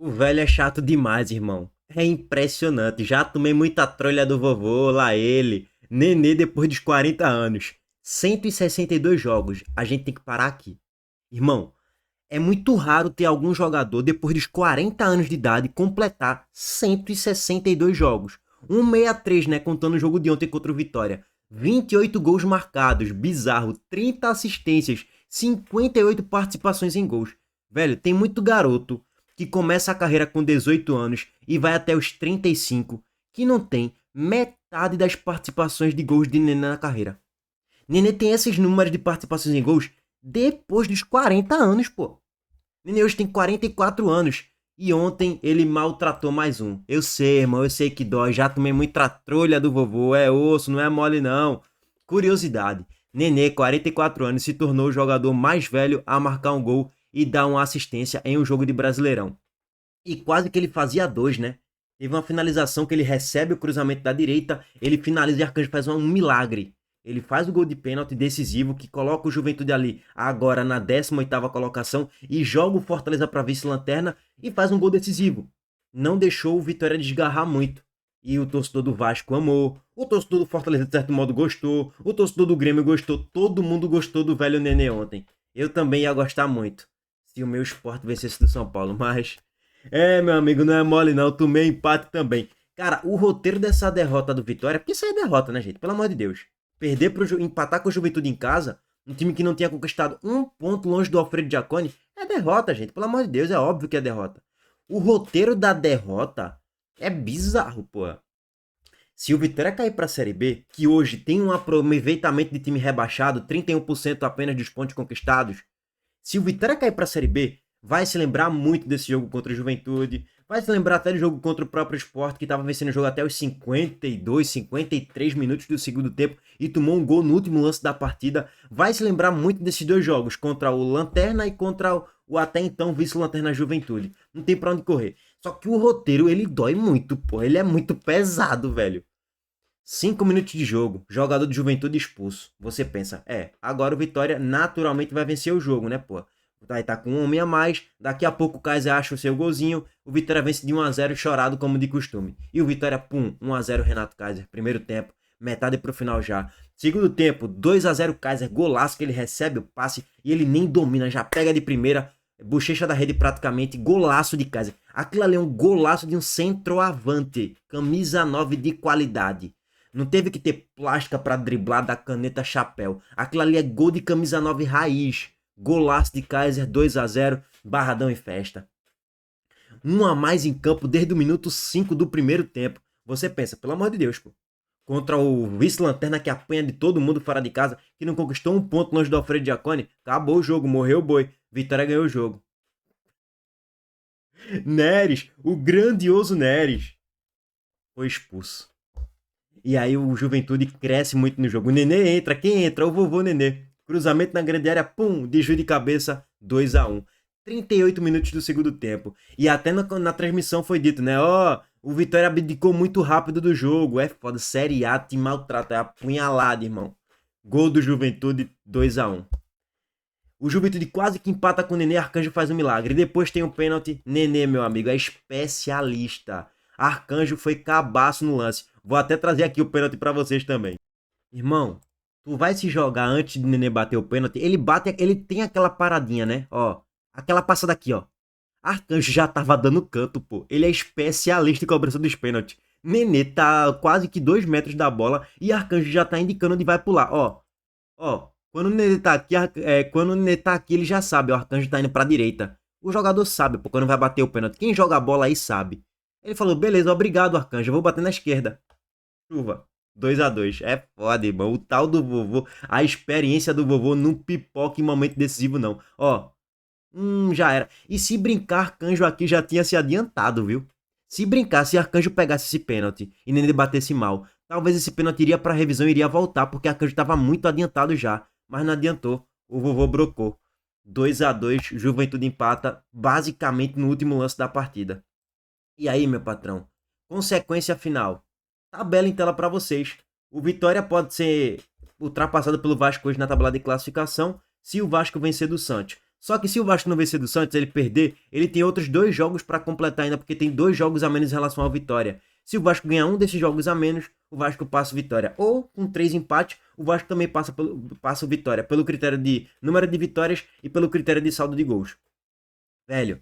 O velho é chato demais, irmão. É impressionante. Já tomei muita trolha do vovô, lá ele. Nenê depois dos 40 anos. 162 jogos. A gente tem que parar aqui. Irmão, é muito raro ter algum jogador depois dos 40 anos de idade completar 162 jogos. 163, né? Contando o jogo de ontem contra o Vitória. 28 gols marcados, bizarro. 30 assistências, 58 participações em gols. Velho, tem muito garoto que começa a carreira com 18 anos e vai até os 35 que não tem metade das participações de gols de Nenê na carreira. Nenê tem esses números de participações em gols depois dos 40 anos, pô. Nenê hoje tem 44 anos. E ontem ele maltratou mais um. Eu sei, irmão, eu sei que dói. Já tomei muita trolha do vovô. É osso, não é mole não. Curiosidade. Nenê, 44 anos, se tornou o jogador mais velho a marcar um gol e dar uma assistência em um jogo de Brasileirão. E quase que ele fazia dois, né? Teve uma finalização que ele recebe o cruzamento da direita, ele finaliza e Arcanjo faz um milagre. Ele faz o gol de pênalti decisivo que coloca o Juventude ali agora na 18ª colocação e joga o Fortaleza para vice-lanterna e faz um gol decisivo. Não deixou o Vitória desgarrar muito. E o torcedor do Vasco amou, o torcedor do Fortaleza de certo modo gostou, o torcedor do Grêmio gostou, todo mundo gostou do velho Nenê ontem. Eu também ia gostar muito se o meu Sport vencesse do São Paulo, mas meu amigo, não é mole não, tomei empate também. Cara, o roteiro dessa derrota do Vitória, porque isso aí é derrota, né, gente? Pelo amor de Deus. Empatar com o Juventude em casa, um time que não tinha conquistado um ponto longe do Alfredo Jaconi, é derrota, gente. Pelo amor de Deus, é óbvio que é derrota. O roteiro da derrota é bizarro, pô. Se o Vitória cair pra Série B, que hoje tem um aproveitamento de time rebaixado, 31% apenas dos pontos conquistados, se o Vitória cair pra Série B, vai se lembrar muito desse jogo contra o Juventude, vai se lembrar até do jogo contra o próprio Sport, que estava vencendo o jogo até os 52, 53 minutos do segundo tempo e tomou um gol no último lance da partida. Vai se lembrar muito desses dois jogos, contra o Lanterna e contra o até então vice-lanterna Juventude. Não tem pra onde correr. Só que o roteiro, ele dói muito, pô. Ele é muito pesado, velho. 5 minutos de jogo, jogador de Juventude expulso. Você pensa, agora o Vitória naturalmente vai vencer o jogo, né, pô? Vai tá com um homem a mais, daqui a pouco o Kaiser acha o seu golzinho, o Vitória vence de 1-0 chorado como de costume. E o Vitória, 1-0 Renato Kaiser, primeiro tempo, metade pro final já. Segundo tempo, 2-0 Kaiser, golaço que ele recebe o passe e ele nem domina, já pega de primeira, bochecha da rede praticamente, golaço de Kaiser. Aquilo ali é um golaço de um centroavante, camisa 9 de qualidade. Não teve que ter plástica para driblar da caneta chapéu. Aquilo ali é gol de camisa 9 raiz. Golaço de Kaiser, 2-0, Barradão em festa. Um a mais em campo desde o minuto 5 do primeiro tempo. Você pensa, pelo amor de Deus, pô. Contra o vice-lanterna que apanha de todo mundo fora de casa, que não conquistou um ponto longe do Alfredo Giacone, acabou o jogo, morreu o boi. Vitória ganhou o jogo. Neres, o grandioso Neres, foi expulso. E aí o Juventude cresce muito no jogo. O Nenê entra, quem entra? O vovô Nenê. Cruzamento na grande área, pum, desvio de cabeça, 2-1. 38 minutos do segundo tempo. E até na transmissão foi dito, né? O Vitória abdicou muito rápido do jogo. É foda, Série A te maltrata, é apunhalado, irmão. Gol do Juventude, 2-1. O Juventude quase que empata com o Nenê, Arcanjo faz um milagre. E depois tem o pênalti. Nenê, meu amigo, é especialista. Arcanjo foi cabaço no lance. Vou até trazer aqui o pênalti pra vocês também. Irmão, tu vai se jogar antes de Nenê bater o pênalti. Ele bate, ele tem aquela paradinha, né? Ó, aquela passada aqui, ó. Arcanjo já tava dando canto, pô. Ele é especialista em cobrança dos pênaltis. Nenê tá quase que 2 metros da bola e Arcanjo já tá indicando onde vai pular. Ó. Quando o Nenê tá aqui, quando o Nenê tá aqui, ele já sabe, ó, o Arcanjo tá indo pra direita. O jogador sabe, pô, quando vai bater o pênalti. Quem joga a bola aí sabe. Ele falou, beleza, obrigado, Arcanjo, eu vou bater na esquerda. Chuva. 2-2. É foda, irmão. O tal do vovô, a experiência do vovô não pipoca em momento decisivo, não. Ó, já era. E se brincar, Arcanjo aqui já tinha se adiantado, viu? Se brincar, se Arcanjo pegasse esse pênalti e Nenê batesse mal, talvez esse pênalti iria pra revisão e iria voltar, porque Arcanjo tava muito adiantado já. Mas não adiantou. O vovô brocou. 2-2, Juventude empata, basicamente no último lance da partida. E aí, meu patrão? Consequência final. Tabela em tela para vocês. O Vitória pode ser ultrapassado pelo Vasco hoje na tabela de classificação se o Vasco vencer do Santos. Só que se o Vasco não vencer do Santos, ele perder, ele tem outros 2 jogos para completar ainda, porque tem 2 jogos a menos em relação ao Vitória. Se o Vasco ganhar um desses jogos a menos, o Vasco passa o Vitória. Ou com 3 empates, o Vasco também passa o Vitória, pelo critério de número de vitórias e pelo critério de saldo de gols. Velho,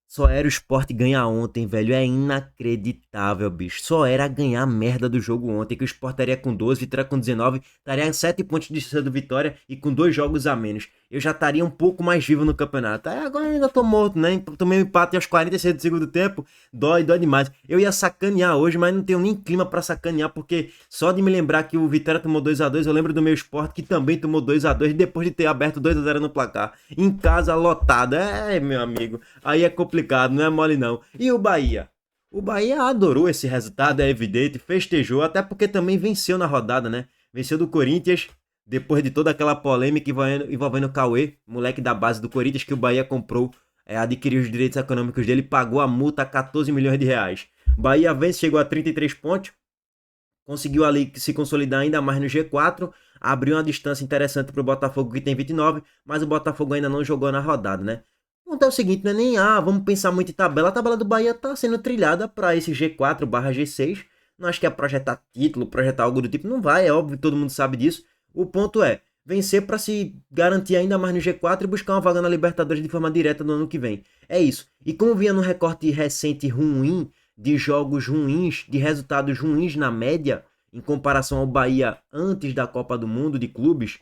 só era o Sport ganhar ontem, velho. É inacreditável, bicho. Só era ganhar a merda do jogo ontem. Que o Sport estaria com 12, Vitória com 19. Estaria a 7 pontos de distância do Vitória e com 2 jogos a menos. Eu já estaria um pouco mais vivo no campeonato. Agora ainda tô morto, né? Tomei um empate aos 46 do segundo tempo. Dói demais. Eu ia sacanear hoje, mas não tenho nem clima pra sacanear. Porque só de me lembrar que o Vitória tomou 2-2, eu lembro do meu Sport que também tomou 2-2 depois de ter aberto 2-0 no placar. Em casa, lotado. Meu amigo. Aí é complicado, não é mole não. E o Bahia? O Bahia adorou esse resultado, é evidente, festejou, até porque também venceu na rodada, né? Venceu do Corinthians, depois de toda aquela polêmica envolvendo o Cauê, moleque da base do Corinthians, que o Bahia comprou, adquiriu os direitos econômicos dele, pagou a multa, 14 milhões de reais. Bahia vence, chegou a 33 pontos, conseguiu ali se consolidar ainda mais no G4, abriu uma distância interessante para o Botafogo, que tem 29, mas o Botafogo ainda não jogou na rodada, né? Então é o seguinte, não é nem, vamos pensar muito em tabela. A tabela do Bahia tá sendo trilhada para esse G4/G6. Não acho que é projetar título, projetar algo do tipo. Não vai, é óbvio, todo mundo sabe disso. O ponto é vencer para se garantir ainda mais no G4 e buscar uma vaga na Libertadores de forma direta no ano que vem. É isso. E como vinha num recorte recente ruim, de jogos ruins, de resultados ruins na média, em comparação ao Bahia antes da Copa do Mundo de clubes,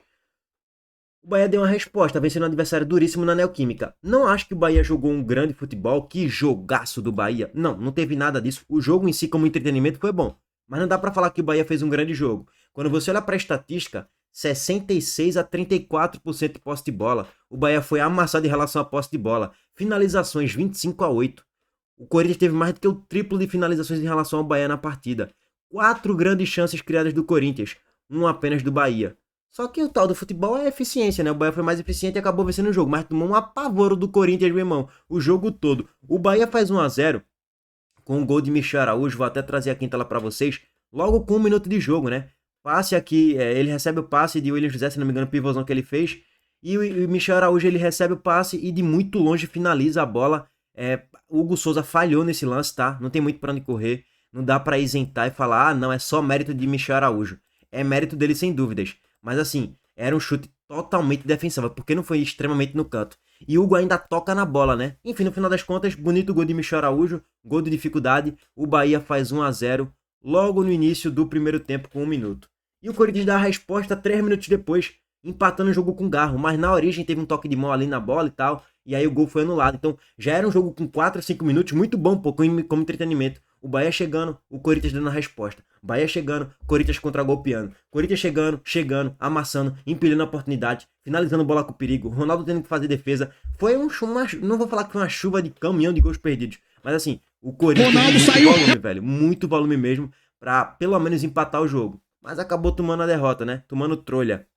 o Bahia deu uma resposta, vencendo um adversário duríssimo na Neoquímica. Não acho que o Bahia jogou um grande futebol, que jogaço do Bahia. Não teve nada disso. O jogo em si, como entretenimento, foi bom. Mas não dá pra falar que o Bahia fez um grande jogo. Quando você olha pra estatística, 66% a 34% de posse de bola. O Bahia foi amassado em relação à posse de bola. Finalizações, 25-8. O Corinthians teve mais do que o triplo de finalizações em relação ao Bahia na partida. 4 grandes chances criadas do Corinthians, 1 apenas do Bahia. Só que o tal do futebol é eficiência, né? O Bahia foi mais eficiente e acabou vencendo o jogo. Mas tomou um apavoro do Corinthians, meu irmão. O jogo todo. O Bahia faz 1-0 com o gol de Michel Araújo. Vou até trazer aqui em tela pra vocês. Logo com 1 minuto de jogo, né? Passe aqui. Ele recebe o passe de William José, se não me engano, o pivôzão que ele fez. E o Michel Araújo, ele recebe o passe e de muito longe finaliza a bola. O Hugo Souza falhou nesse lance, tá? Não tem muito pra onde correr. Não dá pra isentar e falar, não, é só mérito de Michel Araújo. É mérito dele sem dúvidas. Mas assim, era um chute totalmente defensável, porque não foi extremamente no canto. E o Hugo ainda toca na bola, né? Enfim, no final das contas, bonito gol de Michel Araújo, gol de dificuldade. O Bahia faz 1-0 logo no início do primeiro tempo com 1 minuto. E o Corinthians dá a resposta 3 minutos depois, empatando o jogo com garro. Mas na origem teve um toque de mão ali na bola e tal, e aí o gol foi anulado. Então já era um jogo com 4 a 5 minutos, muito bom, pô, como entretenimento. O Bahia chegando, o Corinthians dando a resposta. Bahia chegando, Corinthians contra-golpeando. Corinthians chegando, amassando, empilhando a oportunidade, finalizando bola com perigo. Ronaldo tendo que fazer defesa. Foi não vou falar que foi uma chuva de caminhão de gols perdidos. Mas assim, o Corinthians teve muito volume, velho. Muito volume mesmo, pra pelo menos empatar o jogo. Mas acabou tomando a derrota, né? Tomando trolha.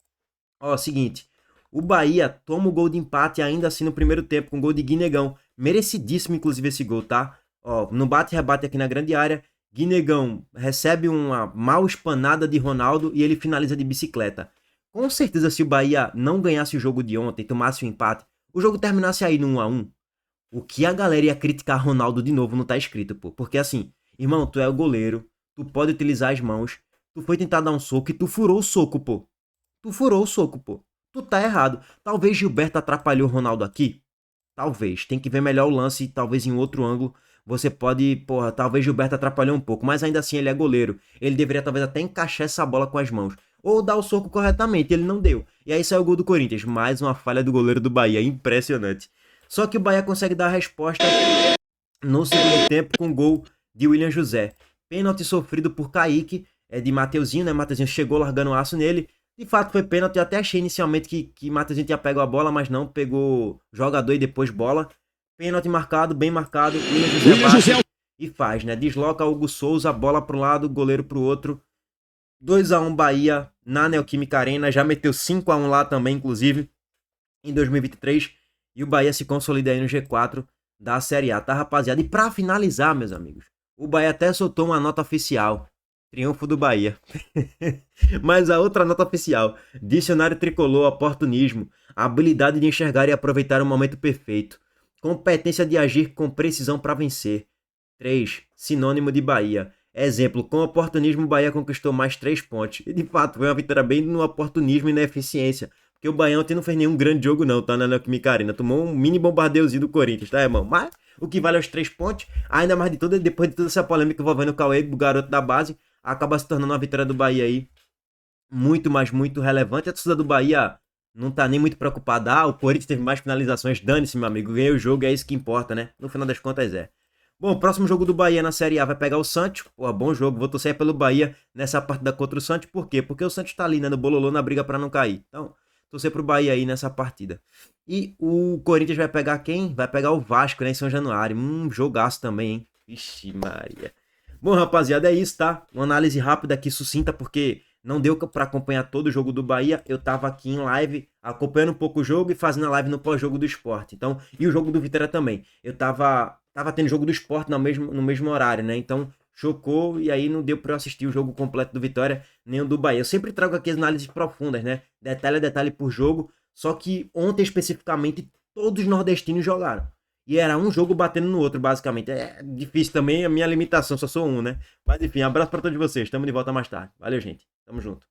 Ó, seguinte. O Bahia toma o gol de empate ainda assim no primeiro tempo, com gol de Guinegão. Merecidíssimo, inclusive, esse gol, tá? Ó, no bate-rebate aqui na grande área, Guinegão recebe uma mal espanada de Ronaldo e ele finaliza de bicicleta. Com certeza, se o Bahia não ganhasse o jogo de ontem, tomasse o empate, o jogo terminasse aí no 1-1. O que a galera ia criticar Ronaldo de novo não tá escrito, pô. Porque assim, irmão, tu é o goleiro, tu pode utilizar as mãos, tu foi tentar dar um soco e tu furou o soco, pô. Tu furou o soco, pô. Tu tá errado. Talvez Gilberto atrapalhou o Ronaldo aqui. Talvez. Tem que ver melhor o lance, talvez em outro ângulo. Você pode, porra, talvez Gilberto atrapalhou um pouco, mas ainda assim ele é goleiro. Ele deveria talvez até encaixar essa bola com as mãos. Ou dar o soco corretamente, ele não deu. E aí saiu o gol do Corinthians. Mais uma falha do goleiro do Bahia, impressionante. Só que o Bahia consegue dar a resposta no segundo tempo com o gol de William José. Pênalti sofrido por Kaique, de Mateuzinho, né? Mateuzinho chegou largando o aço nele. De fato foi pênalti, eu até achei inicialmente que Mateuzinho tinha pego a bola, mas não, pegou jogador e depois bola. Pênalti marcado, bem marcado. William José e faz, né? Desloca Hugo Souza, bola para um lado, goleiro para o outro. 2-1 Bahia na Neoquímica Arena. Já meteu 5-1 lá também, inclusive, em 2023. E o Bahia se consolida aí no G4 da Série A, tá, rapaziada? E para finalizar, meus amigos, o Bahia até soltou uma nota oficial. Triunfo do Bahia. Mas a outra nota oficial. Dicionário tricolor, oportunismo. Habilidade de enxergar e aproveitar o momento perfeito. Competência de agir com precisão para vencer. 3. Sinônimo de Bahia. Exemplo, com oportunismo o Bahia conquistou mais 3 pontos. E de fato, foi uma vitória bem no oportunismo e na eficiência. Porque o Bahia ontem não fez nenhum grande jogo não, tá, na Neoquímica Arena. Tomou um mini bombardeuzinho do Corinthians, tá, irmão? Mas o que vale é os 3 pontos. Ainda mais de tudo, depois de toda essa polêmica envolvendo o Cauê, o garoto da base, acaba se tornando uma vitória do Bahia aí muito, mas muito relevante. A torcida do Bahia não tá nem muito preocupada. Ah, o Corinthians teve mais finalizações. Dane-se, meu amigo. Ganhei o jogo, é isso que importa, né? No final das contas é. Bom, o próximo jogo do Bahia na Série A vai pegar o Santos. Pô, bom jogo. Vou torcer pelo Bahia nessa partida contra o Santos. Por quê? Porque o Santos tá ali, né? No bololô, na briga pra não cair. Então, torcer pro Bahia aí nessa partida. E o Corinthians vai pegar quem? Vai pegar o Vasco, né? Em São Januário. Jogaço também, hein? Vixe, Maria. Bom, rapaziada, é isso, tá? Uma análise rápida aqui, sucinta, porque não deu pra acompanhar todo o jogo do Bahia. Eu tava aqui em live, acompanhando um pouco o jogo e fazendo a live no pós-jogo do Sport. Então, e o jogo do Vitória também. Eu tava tendo jogo do Sport no mesmo horário, né? Então, chocou e aí não deu pra eu assistir o jogo completo do Vitória, nem o do Bahia. Eu sempre trago aqui as análises profundas, né? Detalhe a detalhe por jogo. Só que ontem, especificamente, todos os nordestinos jogaram. E era um jogo batendo no outro, basicamente. É difícil também, a minha limitação, só sou um, né? Mas enfim, abraço pra todos vocês. Tamo de volta mais tarde. Valeu, gente. Tamo junto.